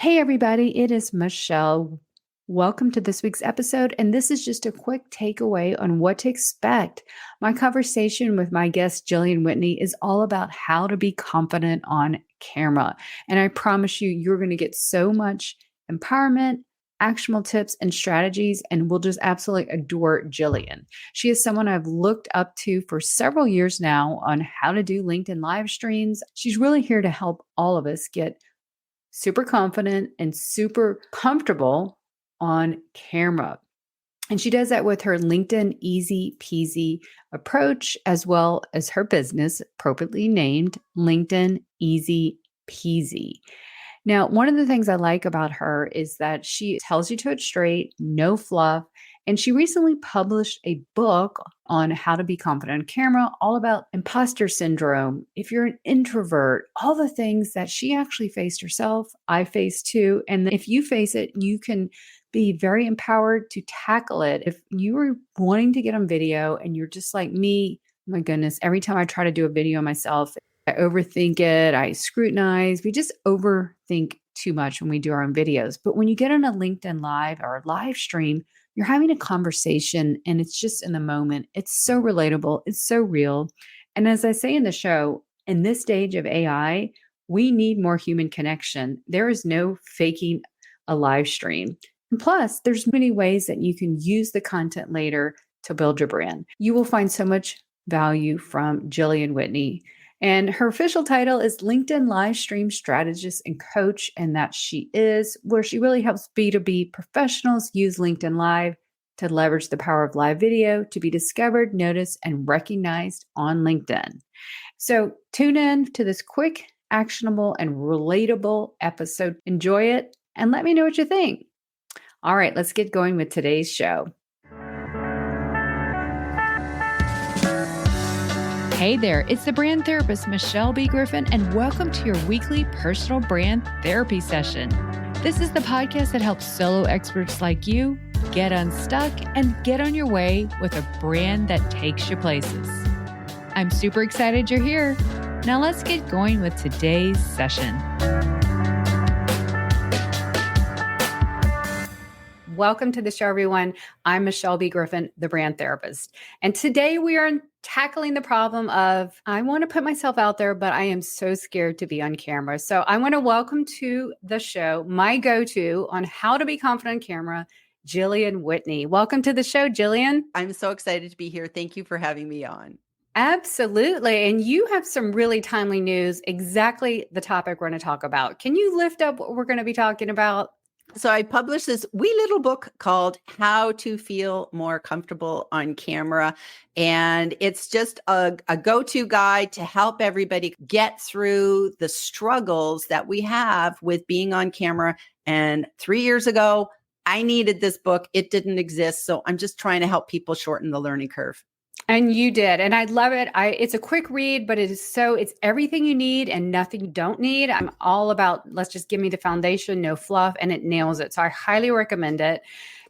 Hey, everybody, it is Michelle. Welcome to this week's episode. And this is just a quick takeaway on what to expect. My conversation with my guest, Jillian Whitney, is all about how to be confident on camera. And I promise you, you're going to get so much empowerment, actionable tips, and strategies. And we'll just absolutely adore Jillian. She is someone I've looked up to for several years now on how to do LinkedIn live streams. She's really here to help all of us get super confident and super comfortable on camera. And she does that with her LinkedIn Easy Peasy approach, as well as her business, appropriately named LinkedIn Easy Peasy. Now, one of the things I like about her is that she tells you to it straight, no fluff. And she recently published a book on how to be confident on camera, all about imposter syndrome. If you're an introvert, all the things that she actually faced herself, I faced too. And if you face it, you can be very empowered to tackle it. If you are wanting to get on video and you're just like me, my goodness, every time I try to do a video myself, I overthink it, I scrutinize. We just overthink too much when we do our own videos. But when you get on a LinkedIn Live or a live stream, you're having a conversation and it's just in the moment. It's so relatable. It's so real. And as I say in the show, in this stage of AI, we need more human connection. There is no faking a live stream. And plus, there's many ways that you can use the content later to build your brand. You will find so much value from Jillian Whitney. And her official title is LinkedIn Live Stream Strategist and Coach, and that she is, where she really helps B2B professionals use LinkedIn Live to leverage the power of live video to be discovered, noticed, and recognized on LinkedIn. So tune in to this quick, actionable, and relatable episode. Enjoy it and let me know what you think. All right, let's get going with today's show. Hey there, it's the brand therapist, Michelle B. Griffin, and welcome to your weekly personal brand therapy session. This is the podcast that helps solo experts like you get unstuck and get on your way with a brand that takes you places. I'm super excited you're here. Now let's get going with today's session. Welcome to the show, everyone. I'm Michelle B. Griffin, the brand therapist. And today we are tackling the problem of, I want to put myself out there, but I am so scared to be on camera. So I want to welcome to the show, my go-to on how to be confident on camera, Jillian Whitney. Welcome to the show, Jillian. I'm so excited to be here. Thank you for having me on. Absolutely. And you have some really timely news, exactly the topic we're going to talk about. Can you lift up what we're going to be talking about? So I published this wee little book called How to Feel More Comfortable on Camera. And it's just a go-to guide to help everybody get through the struggles that we have with being on camera. And 3 years ago, I needed this book. It didn't exist. So I'm just trying to help people shorten the learning curve. And you did. And I love it. It's a quick read, but it's everything you need and nothing you don't need. I'm all about, let's just give me the foundation, no fluff, and it nails it. So I highly recommend it.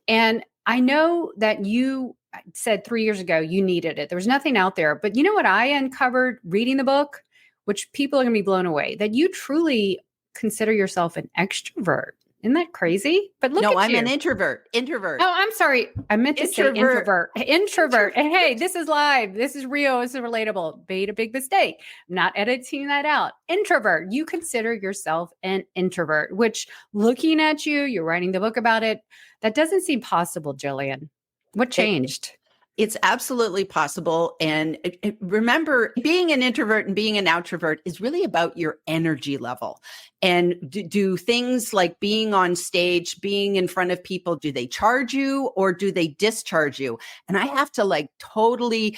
And I know that you said 3 years ago you needed it. There was nothing out there. But you know what I uncovered reading the book, which people are going to be blown away, that you truly consider yourself an extrovert. Isn't that crazy? But look at you. No, I'm an introvert. Oh, I'm sorry. I meant to say introvert. And hey, this is live. This is real. This is relatable. Made a big mistake. I'm not editing that out. Introvert. You consider yourself an introvert, which looking at you, you're writing the book about it. That doesn't seem possible, Jillian. What changed? It's absolutely possible. And remember, being an introvert and being an outrovert is really about your energy level. And do things like being on stage, being in front of people, do they charge you or do they discharge you? And I have to totally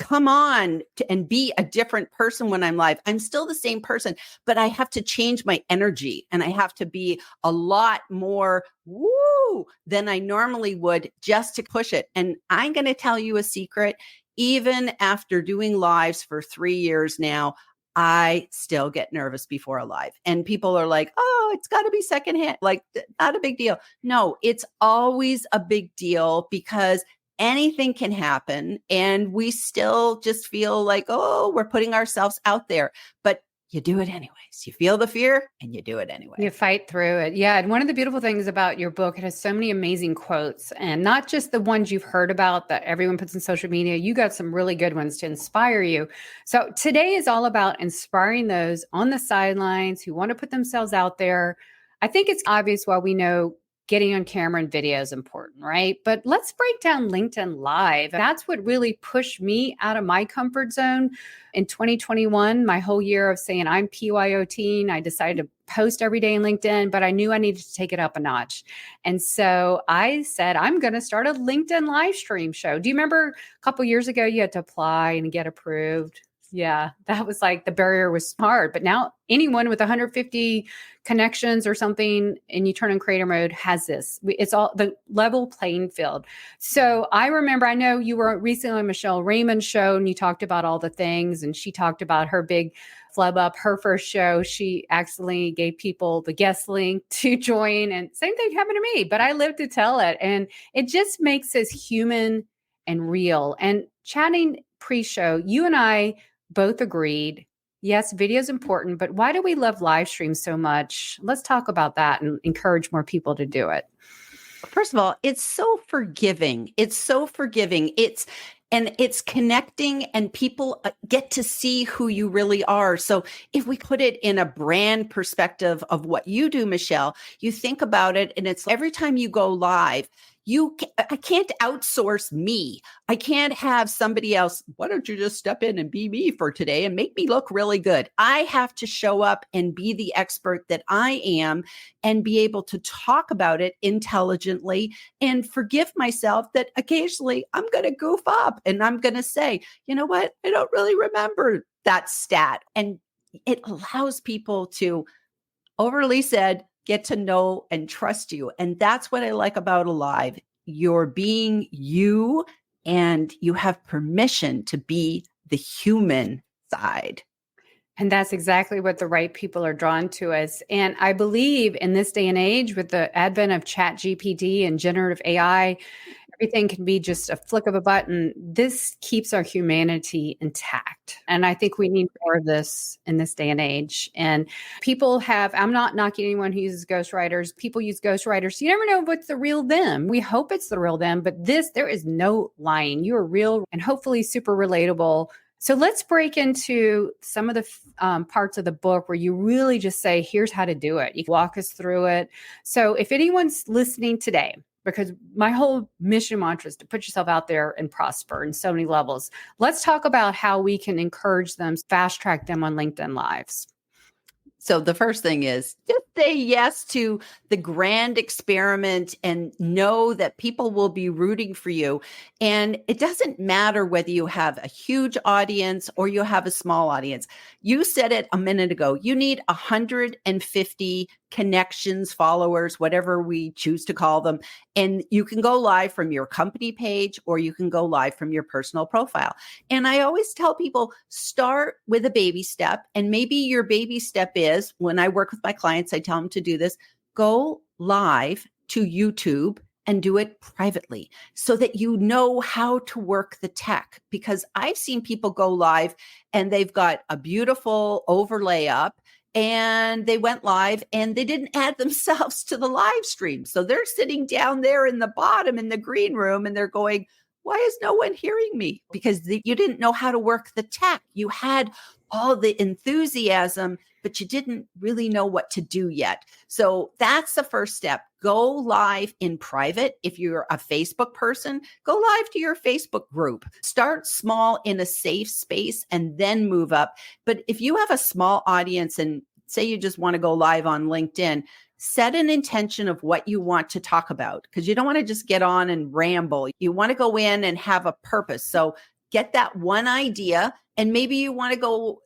come on and be a different person when I'm live. I'm still the same person, but I have to change my energy and I have to be a lot more woo than I normally would just to push it. And I'm going to tell you a secret. Even after doing lives for 3 years now, I still get nervous before a live. And people are like, oh, it's got to be secondhand. Not a big deal. No, it's always a big deal because anything can happen. And we still just feel like, oh, we're putting ourselves out there. But you do it anyways. You feel the fear and you do it anyway. You fight through it. Yeah. And one of the beautiful things about your book, it has so many amazing quotes, and not just the ones you've heard about that everyone puts in social media. You got some really good ones to inspire you. So today is all about inspiring those on the sidelines who want to put themselves out there. I think it's obvious why we know getting on camera and video is important, right? But let's break down LinkedIn Live. That's what really pushed me out of my comfort zone in 2021, my whole year of saying I'm PYOT. I decided to post every day in LinkedIn, but I knew I needed to take it up a notch. And so I said, I'm going to start a LinkedIn live stream show. Do you remember a couple years ago, you had to apply and get approved? Yeah, that was like the barrier was hard. But now anyone with 150 connections or something and you turn on creator mode has this. It's all the level playing field. So I remember, I know you were recently on Michelle Raymond's show and you talked about all the things, and she talked about her big flub up, her first show. She accidentally gave people the guest link to join, and same thing happened to me, but I lived to tell it. And it just makes us human and real. And chatting pre-show, you and I both agreed, yes, video is important, but why do we love live streams so much? Let's talk about that and encourage more people to do it. First of all, it's so forgiving. It's so forgiving. It's connecting, and people get to see who you really are. So if we put it in a brand perspective of what you do, Michelle, you think about it, and it's every time you go live, I can't outsource me. I can't have somebody else, why don't you just step in and be me for today and make me look really good? I have to show up and be the expert that I am and be able to talk about it intelligently and forgive myself that occasionally I'm going to goof up and I'm going to say, you know what? I don't really remember that stat. And it allows people to, overly said, get to know and trust you. And that's what I like about Alive. You're being you, and you have permission to be the human side. And that's exactly what the right people are drawn to us. And I believe in this day and age, with the advent of Chat GPT and generative AI, everything can be just a flick of a button. This keeps our humanity intact. And I think we need more of this in this day and age. And people have, I'm not knocking anyone who uses ghostwriters. People use ghostwriters. You never know what's the real them. We hope it's the real them, but there is no lying. You are real and hopefully super relatable. So let's break into some of the parts of the book where you really just say, here's how to do it. You walk us through it. So if anyone's listening today, because my whole mission mantra is to put yourself out there and prosper in so many levels, let's talk about how we can encourage them, fast track them on LinkedIn Lives. So the first thing is just say yes to the grand experiment and know that people will be rooting for you. And it doesn't matter whether you have a huge audience or you have a small audience. You said it a minute ago. You need 150 connections, followers, whatever we choose to call them. And you can go live from your company page or you can go live from your personal profile. And I always tell people, start with a baby step. And maybe your baby step is, when I work with my clients, I tell them to do this, go live to YouTube and do it privately so that you know how to work the tech. Because I've seen people go live and they've got a beautiful overlay up, and they went live and they didn't add themselves to the live stream. So they're sitting down there in the bottom in the green room and they're going, why is no one hearing me? Because you didn't know how to work the tech. You had all the enthusiasm, but you didn't really know what to do yet. So that's the first step. Go live in private. If you're a Facebook person, go live to your Facebook group. Start small in a safe space and then move up. But if you have a small audience and say you just want to go live on LinkedIn, set an intention of what you want to talk about, because you don't want to just get on and ramble. You want to go in and have a purpose. So get that one idea, and maybe you want to go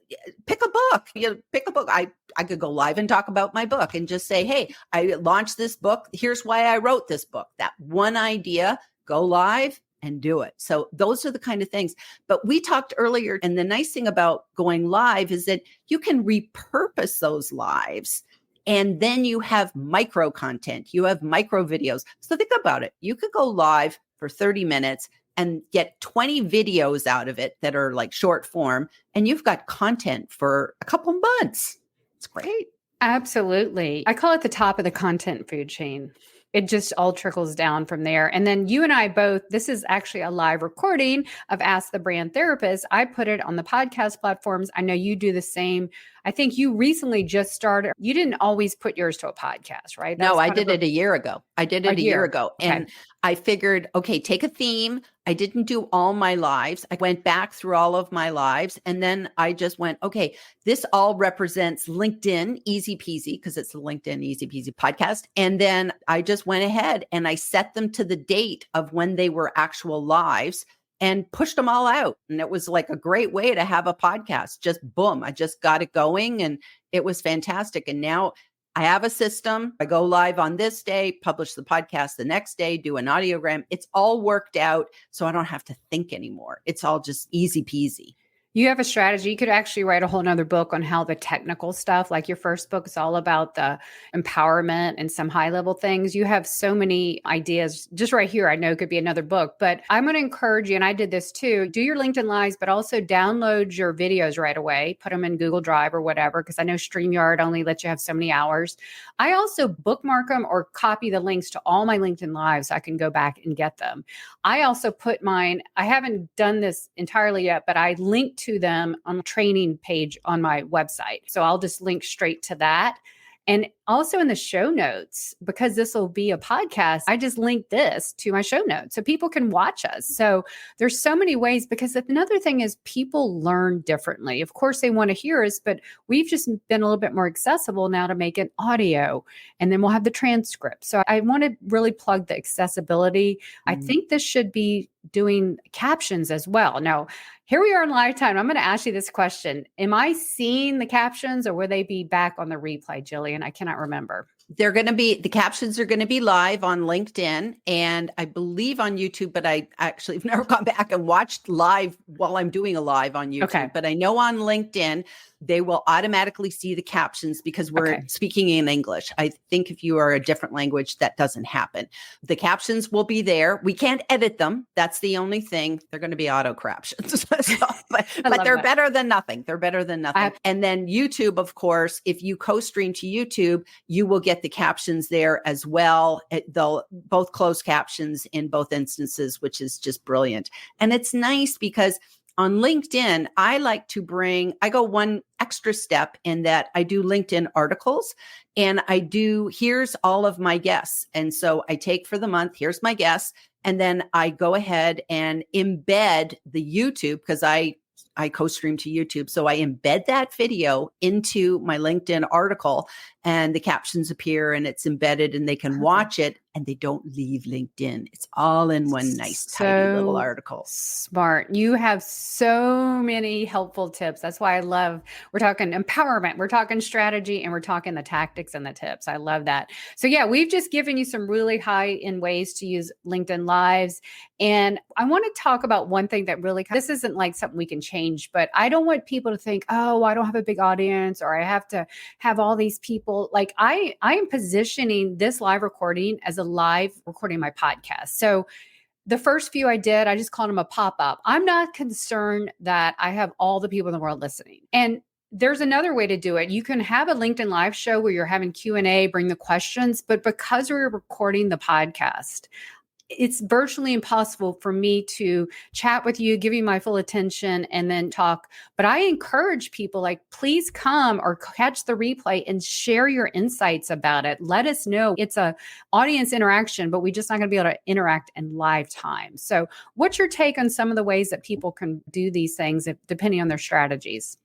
pick a book. Pick a book. I could go live and talk about my book and just say, hey, I launched this book. Here's why I wrote this book. That one idea, go live and do it. So those are the kind of things. But we talked earlier, and the nice thing about going live is that you can repurpose those lives. And then you have micro content, you have micro videos. So think about it. You could go live for 30 minutes and get 20 videos out of it that are like short form, and you've got content for a couple months. It's great. Absolutely. I call it the top of the content food chain. It just all trickles down from there. And then you and I both, this is actually a live recording of Ask the Brand Therapist. I put it on the podcast platforms. I know you do the same. I think you recently just started. You didn't always put yours to a podcast, right? No, I did it a year ago. I did it a year ago. Okay. And I figured, okay, take a theme. I didn't do all my lives. I went back through all of my lives. And then I just went, okay, this all represents LinkedIn, easy peasy, because it's the LinkedIn Easy Peasy podcast. And then I just went ahead and I set them to the date of when they were actual lives and pushed them all out. And it was like a great way to have a podcast. Just boom, I just got it going and it was fantastic. And now I have a system. I go live on this day, publish the podcast the next day, do an audiogram. It's all worked out. So I don't have to think anymore. It's all just easy peasy. You have a strategy. You could actually write a whole nother book on how the technical stuff, like your first book is all about the empowerment and some high level things. You have so many ideas just right here. I know it could be another book, but I'm going to encourage you. And I did this too. Do your LinkedIn Lives, but also download your videos right away, put them in Google Drive or whatever, because I know StreamYard only lets you have so many hours. I also bookmark them or copy the links to all my LinkedIn Lives so I can go back and get them. I also put mine, I haven't done this entirely yet, but I link to them on the training page on my website. So I'll just link straight to that. And also in the show notes, because this will be a podcast, I just link this to my show notes so people can watch us. So there's so many ways, because another thing is people learn differently. Of course, they want to hear us, but we've just been a little bit more accessible now to make it audio, and then we'll have the transcript. So I want to really plug the accessibility. I think this should be doing captions as well. Now, here we are in live time. I'm going to ask you this question. Am I seeing the captions, or will they be back on the replay, Jillian? I cannot remember. They're going to be, the captions are going to be live on LinkedIn and I believe on YouTube, but I actually have never gone back and watched live while I'm doing a live on YouTube. Okay. But I know on LinkedIn, they will automatically see the captions because we're speaking in English. I think if you are a different language, that doesn't happen. The captions will be there. We can't edit them. That's the only thing. They're going to be auto captions. but they're better than nothing. They're better than nothing. And then YouTube, of course, if you co-stream to YouTube, you will get the captions there as well. They'll both closed captions in both instances, which is just brilliant. And it's nice because on LinkedIn, I go one extra step in that I do LinkedIn articles and here's all of my guests. And so I take for the month, here's my guests. And then I go ahead and embed the YouTube because I co-stream to YouTube. So I embed that video into my LinkedIn article and the captions appear and it's embedded and they can watch it and they don't leave LinkedIn. It's all in one nice, tidy little article. Smart. You have so many helpful tips. That's why we're talking empowerment, we're talking strategy, and we're talking the tactics and the tips. I love that. So yeah, we've just given you some really high-end ways to use LinkedIn Lives. And I want to talk about one thing that really, this isn't like something we can change, but I don't want people to think, oh, I don't have a big audience or I have to have all these people. Like I am positioning this live recording as a live recording my podcast. So the first few I did, I just called them a pop-up. I'm not concerned that I have all the people in the world listening. And there's another way to do it. You can have a LinkedIn Live show where you're having Q&A, bring the questions, but because we're recording the podcast, it's virtually impossible for me to chat with you, give you my full attention, and then talk. But I encourage people, like, please come or catch the replay and share your insights about it. Let us know. It's a audience interaction, but we're just not going to be able to interact in live time. So what's your take on some of the ways that people can do these things depending on their strategies?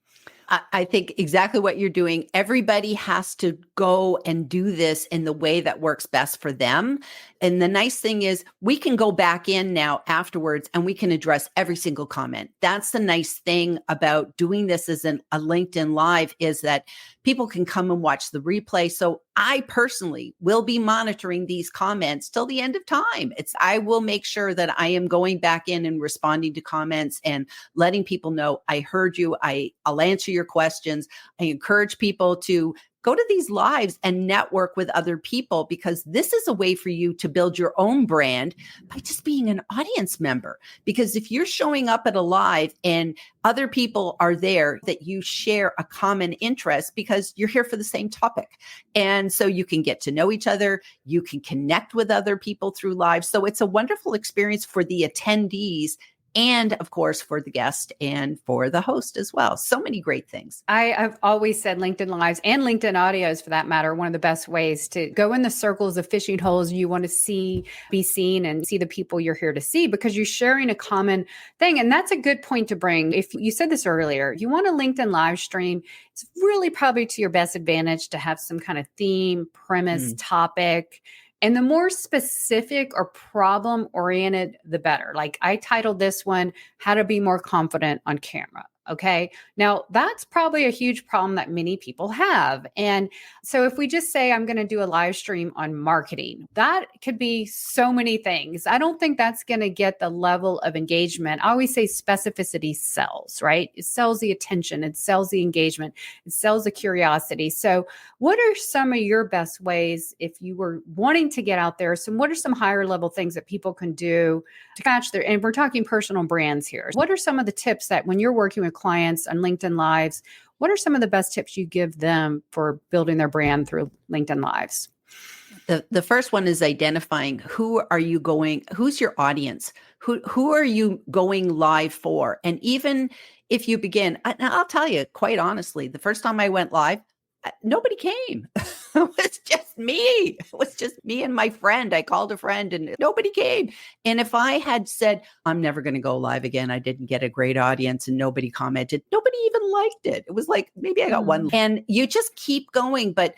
I think exactly what you're doing. Everybody has to go and do this in the way that works best for them. And the nice thing is we can go back in now afterwards and we can address every single comment. That's the nice thing about doing this as a LinkedIn Live is that people can come and watch the replay. So I personally will be monitoring these comments till the end of time. I will make sure that I am going back in and responding to comments and letting people know I heard you. I'll answer your questions. I encourage people to go to these lives and network with other people, because this is a way for you to build your own brand by just being an audience member. Because if you're showing up at a live and other people are there that you share a common interest, because you're here for the same topic. And so you can get to know each other, you can connect with other people through live. So it's a wonderful experience for the attendees, and of course for the guest and for the host as well. So many great things. I've always said LinkedIn Lives and LinkedIn Audios, for that matter, one of the best ways to go in the circles of fishing holes you want to see, be seen, and see the people you're here to see, because you're sharing a common thing. And that's a good point to bring. If you said this earlier, you want a LinkedIn live stream, it's really probably to your best advantage to have some kind of theme, premise, topic. And the more specific or problem oriented, the better. Like I titled this one, How to Be More Confident on Camera. Okay. Now that's probably a huge problem that many people have. And so if we just say, I'm going to do a live stream on marketing, that could be so many things. I don't think that's going to get the level of engagement. I always say specificity sells, right? It sells the attention, it sells the engagement, it sells the curiosity. So what are some of your best ways, if you were wanting to get out there, what are some higher level things that people can do to match their, and we're talking personal brands here. What are some of the tips that when you're working with clients on LinkedIn Lives, what are some of the best tips you give them for building their brand through LinkedIn Lives? The first one is identifying who's your audience? Who are you going live for? And even if you begin, I'll tell you quite honestly, the first time I went live, nobody came. It was just me. It was just me and my friend. I called a friend and nobody came. And if I had said, I'm never going to go live again, I didn't get a great audience and nobody commented, nobody even liked it. It was like, maybe I got one. And you just keep going. But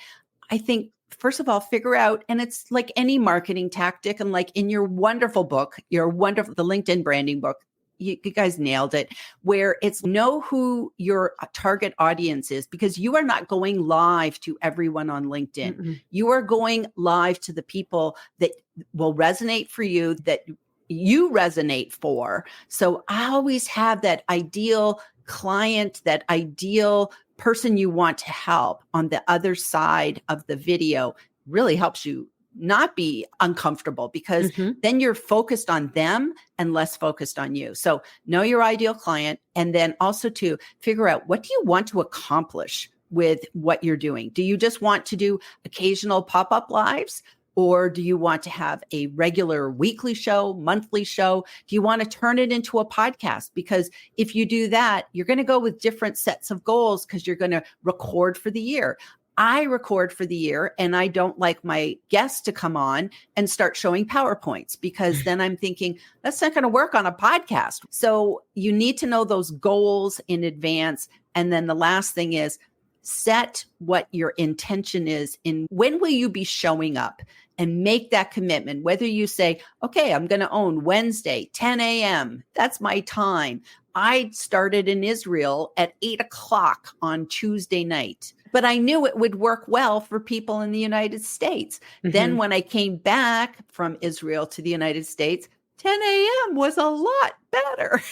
I think, first of all, figure out, and it's like any marketing tactic. And like in your wonderful book, the LinkedIn branding book, you guys nailed it, where it's know who your target audience is, because you are not going live to everyone on LinkedIn. Mm-mm. You are going live to the people that will resonate for you, that you resonate for. So I always have that ideal client, that ideal person you want to help on the other side of the video. Really helps you not be uncomfortable, because then you're focused on them and less focused on you. So know your ideal client. And then also to figure out, what do you want to accomplish with what you're doing? Do you just want to do occasional pop-up lives? Or do you want to have a regular weekly show, monthly show? Do you want to turn it into a podcast? Because if you do that, you're going to go with different sets of goals, because you're going to record for the year. I record for the year, and I don't like my guests to come on and start showing PowerPoints, because then I'm thinking that's not going to work on a podcast. So you need to know those goals in advance. And then the last thing is set what your intention is in when will you be showing up, and make that commitment. Whether you say, okay, I'm going to own Wednesday, 10 a.m. That's my time. I started in Israel at 8 o'clock on Tuesday night, but I knew it would work well for people in the United States. Then when I came back from Israel to the United States, 10 a.m. was a lot better.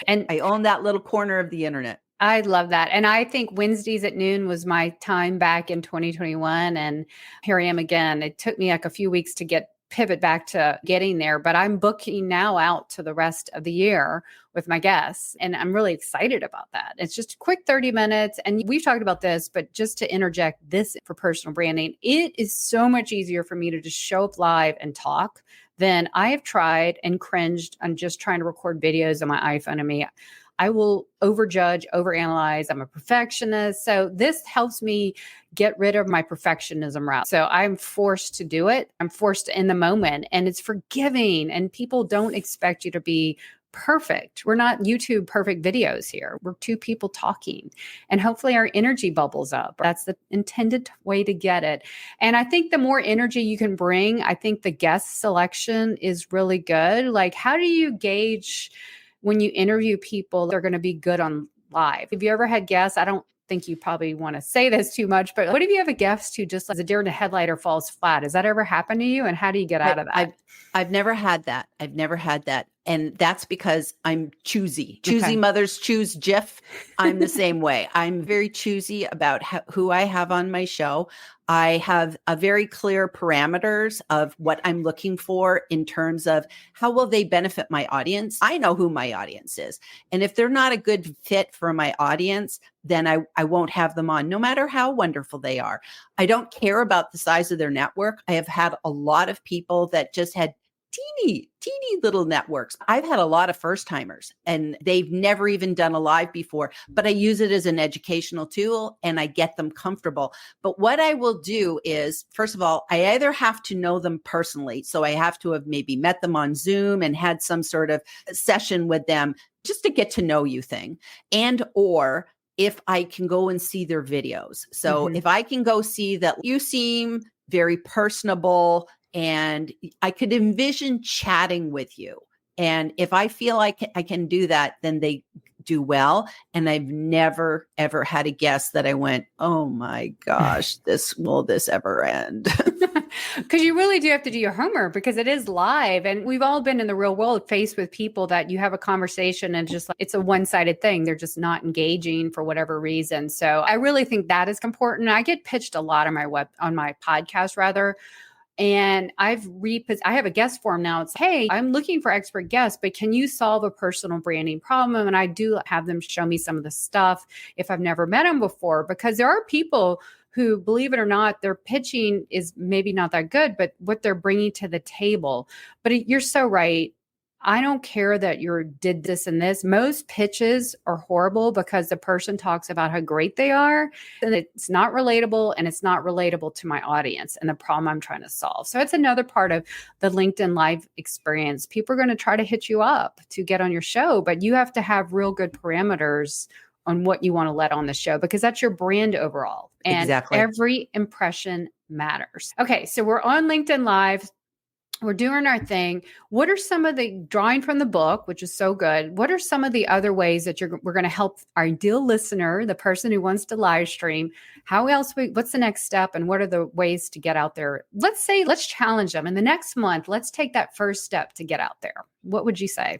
And I own that little corner of the internet. I love that. And I think Wednesdays at noon was my time back in 2021. And here I am again. It took me like a few weeks to pivot back to getting there, but I'm booking now out to the rest of the year with my guests. And I'm really excited about that. It's just a quick 30 minutes. And we've talked about this, but just to interject this for personal branding, it is so much easier for me to just show up live and talk than I have tried and cringed on just trying to record videos on my iPhone. I will overjudge, overanalyze. I'm a perfectionist. So this helps me get rid of my perfectionism route. So I'm forced to do it. I'm forced in the moment, and it's forgiving, and people don't expect you to be perfect. We're not YouTube perfect videos here. We're two people talking, and hopefully our energy bubbles up. That's the intended way to get it. And I think the more energy you can bring, I think the guest selection is really good. Like, how do you gauge when you interview people, they're going to be good on live? Have you ever had guests? I don't think you probably want to say this too much, but what if you have a guest who just like a deer in the headlight or falls flat? Has that ever happened to you? And how do you get out of that? I've never had that. I've never had that. And that's because I'm choosy. Choosy Okay. mothers choose Jif. I'm the same way. I'm very choosy about who I have on my show. I have a very clear parameters of what I'm looking for in terms of how will they benefit my audience. I know who my audience is. And if they're not a good fit for my audience, then I won't have them on, no matter how wonderful they are. I don't care about the size of their network. I have had a lot of people that just had teeny little networks. I've had a lot of first timers and they've never even done a live before, but I use it as an educational tool and I get them comfortable. But what I will do is, first of all, I either have to know them personally. So I have to have maybe met them on Zoom and had some sort of session with them, just to get to know you thing. And, or if I can go and see their videos. So if I can go see that you seem very personable, and I could envision chatting with you. And if I feel like I can do that, then they do well. And I've never, ever had a guest that I went, oh my gosh, will this ever end? Because you really do have to do your homework because it is live. And we've all been in the real world faced with people that you have a conversation and just like it's a one-sided thing. They're just not engaging for whatever reason. So I really think that is important. I get pitched a lot on my podcast rather. And I have a guest form now. It's, hey, I'm looking for expert guests, but can you solve a personal branding problem? And I do have them show me some of the stuff if I've never met them before, because there are people who, believe it or not, their pitching is maybe not that good, but what they're bringing to the table. But you're so right. I don't care that you did this and this. Most pitches are horrible because the person talks about how great they are and it's not relatable and it's not relatable to my audience and the problem I'm trying to solve. So it's another part of the LinkedIn Live experience. People are going to try to hit you up to get on your show, but you have to have real good parameters on what you want to let on the show because that's your brand overall. And Exactly. Every impression matters. Okay, so we're on LinkedIn Live. We're doing our thing. What are some of the drawing from the book, which is so good? What are some of the other ways that we're going to help our ideal listener, the person who wants to live stream? What's the next step? And what are the ways to get out there? Let's challenge them. In the next month, let's take that first step to get out there. What would you say?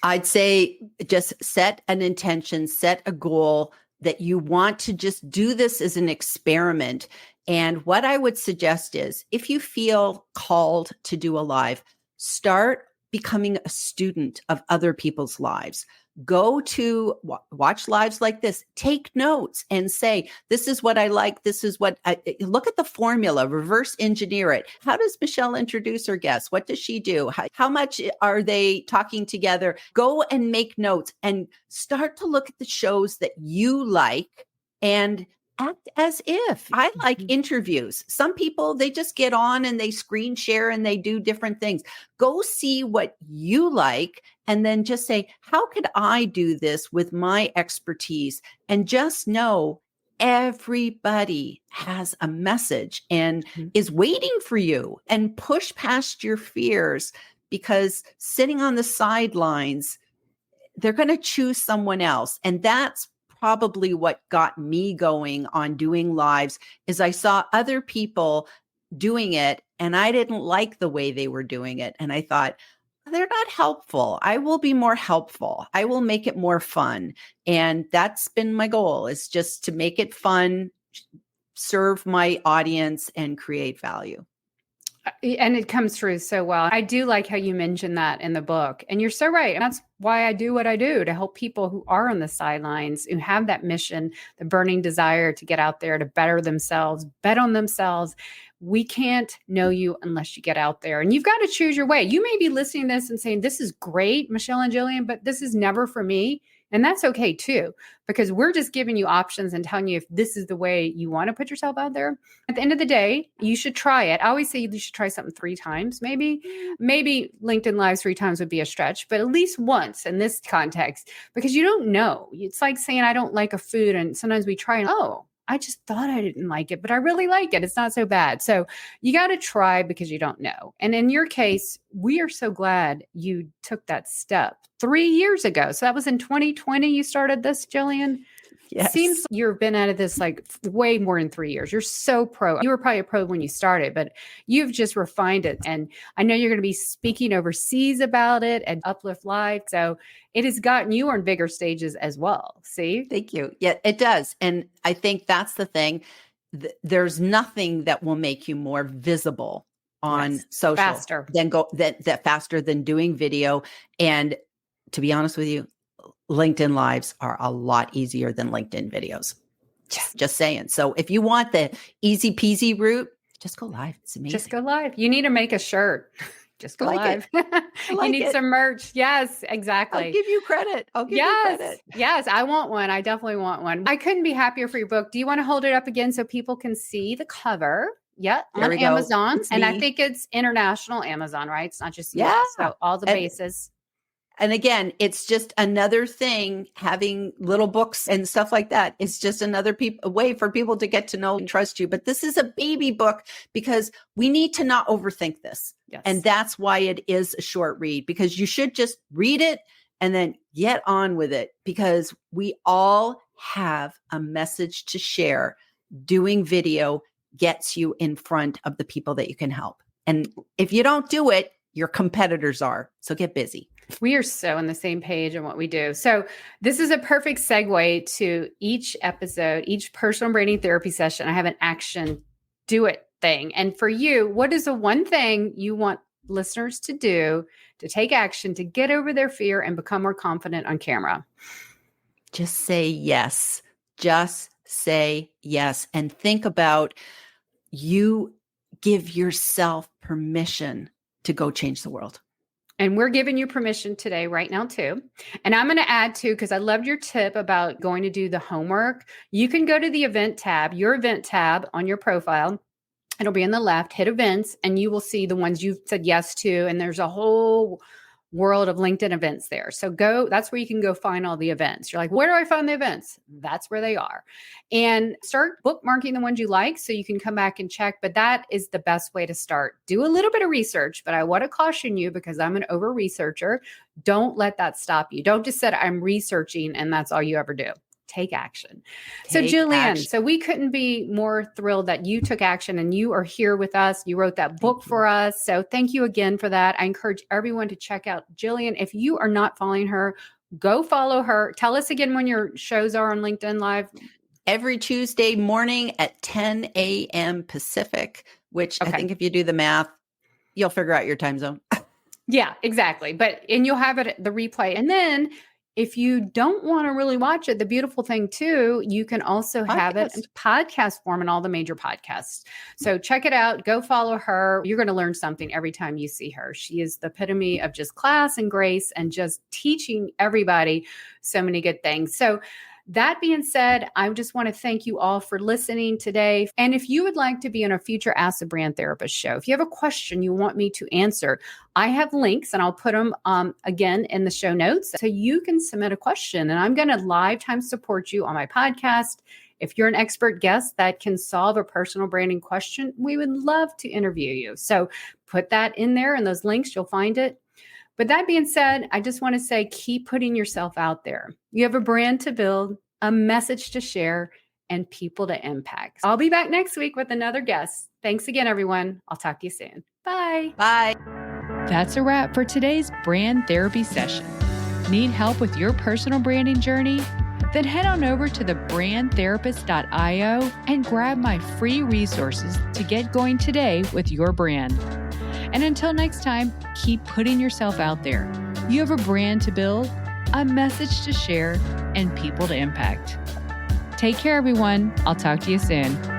I'd say just set an intention, set a goal that you want to just do this as an experiment. And what I would suggest is if you feel called to do a live, start becoming a student of other people's lives. Go to watch lives like this, take notes and say, this is what I like. This is what look at the formula, reverse engineer it. How does Michelle introduce her guests? What does she do? How much are they talking together? Go and make notes and start to look at the shows that you like and act as if. I like interviews. Some people, they just get on and they screen share and they do different things. Go see what you like and then just say, how could I do this with my expertise? And just know everybody has a message and is waiting for you, and push past your fears, because sitting on the sidelines, they're going to choose someone else. And that's probably what got me going on doing lives, is I saw other people doing it and I didn't like the way they were doing it. And I thought, they're not helpful. I will be more helpful. I will make it more fun. And that's been my goal, is just to make it fun, serve my audience, and create value. And it comes through so well. I do like how you mentioned that in the book. And you're so right. And that's why I do what I do, to help people who are on the sidelines, who have that mission, the burning desire to get out there, to better themselves, bet on themselves. We can't know you unless you get out there. And you've got to choose your way. You may be listening to this and saying, this is great, Michelle and Jillian, but this is never for me. And that's okay too, because we're just giving you options and telling you if this is the way you want to put yourself out there. At the end of the day, you should try it. I always say you should try something 3 times, maybe LinkedIn Live 3 times would be a stretch, but at least once in this context, because you don't know. It's like saying, I don't like a food. And sometimes we try and, I just thought I didn't like it, but I really like it. It's not so bad. So you got to try because you don't know. And in your case, we are so glad you took that step 3 years ago. So that was in 2020 you started this, Jillian? Yes. Seems you've been out of this like way more than 3 years. You're so pro. You were probably a pro when you started, but you've just refined it. And I know you're going to be speaking overseas about it and Uplift Live. So it has gotten you on bigger stages as well. See? Thank you. Yeah, it does. And I think that's the thing. There's nothing that will make you more visible on social faster that faster than doing video. And to be honest with you, LinkedIn Lives are a lot easier than LinkedIn videos. Just saying. So if you want the easy peasy route, just go live. It's amazing. Just go live. You need to make a shirt. Just go live. You need some merch. Yes, exactly. I'll give you credit. Yes, I want one. I definitely want one. I couldn't be happier for your book. Do you want to hold it up again so people can see the cover? Yeah, on Amazon. And I think it's international Amazon, right? It's not just US. So all the bases. And again, it's just another thing, having little books and stuff like that. It's just another way for people to get to know and trust you. But this is a baby book because we need to not overthink this. Yes. And that's why it is a short read, because you should just read it and then get on with it, because we all have a message to share. Doing video gets you in front of the people that you can help. And if you don't do it, your competitors are. So get busy. We are so on the same page in what we do. So this is a perfect segue to each episode, each personal branding therapy session. I have an action, do it thing. And for you, what is the one thing you want listeners to do to take action, to get over their fear and become more confident on camera? Just say yes. Just say yes. And think about, you give yourself permission to go change the world. And we're giving you permission today, right now, too. And I'm going to add, too, because I loved your tip about going to do the homework. You can go to the event tab, your event tab on your profile. It'll be on the left, hit events, and you will see the ones you've said yes to. And there's a whole world of LinkedIn events there. So that's where you can go find all the events. You're like, where do I find the events? That's where they are. And start bookmarking the ones you like so you can come back and check. But that is the best way to start. Do a little bit of research, but I want to caution you, because I'm an over researcher. Don't let that stop you. Don't just say I'm researching and that's all you ever do. Take action. So Julianne, so we couldn't be more thrilled that you took action and you are here with us. You wrote that book for us. So thank you again for that. I encourage everyone to check out Jillian. If you are not following her, go follow her. Tell us again when your shows are on LinkedIn Live. Every Tuesday morning at 10 a.m. Pacific, which I think if you do the math, you'll figure out your time zone. Yeah, exactly. And you'll have it, the replay. And then if you don't want to really watch it, the beautiful thing too, you can also have it in podcast form in all the major podcasts. So check it out. Go follow her. You're going to learn something every time you see her. She is the epitome of just class and grace and just teaching everybody so many good things. So that being said, I just want to thank you all for listening today. And if you would like to be on a future Ask the Brand Therapist show, if you have a question you want me to answer, I have links and I'll put them again in the show notes so you can submit a question. And I'm going to lifetime support you on my podcast. If you're an expert guest that can solve a personal branding question, we would love to interview you. So put that in there in those links. You'll find it. But that being said, I just want to say, keep putting yourself out there. You have a brand to build, a message to share, and people to impact. I'll be back next week with another guest. Thanks again, everyone. I'll talk to you soon. Bye. Bye. That's a wrap for today's brand therapy session. Need help with your personal branding journey? Then head on over to thebrandtherapist.io and grab my free resources to get going today with your brand. And until next time, keep putting yourself out there. You have a brand to build, a message to share, and people to impact. Take care, everyone. I'll talk to you soon.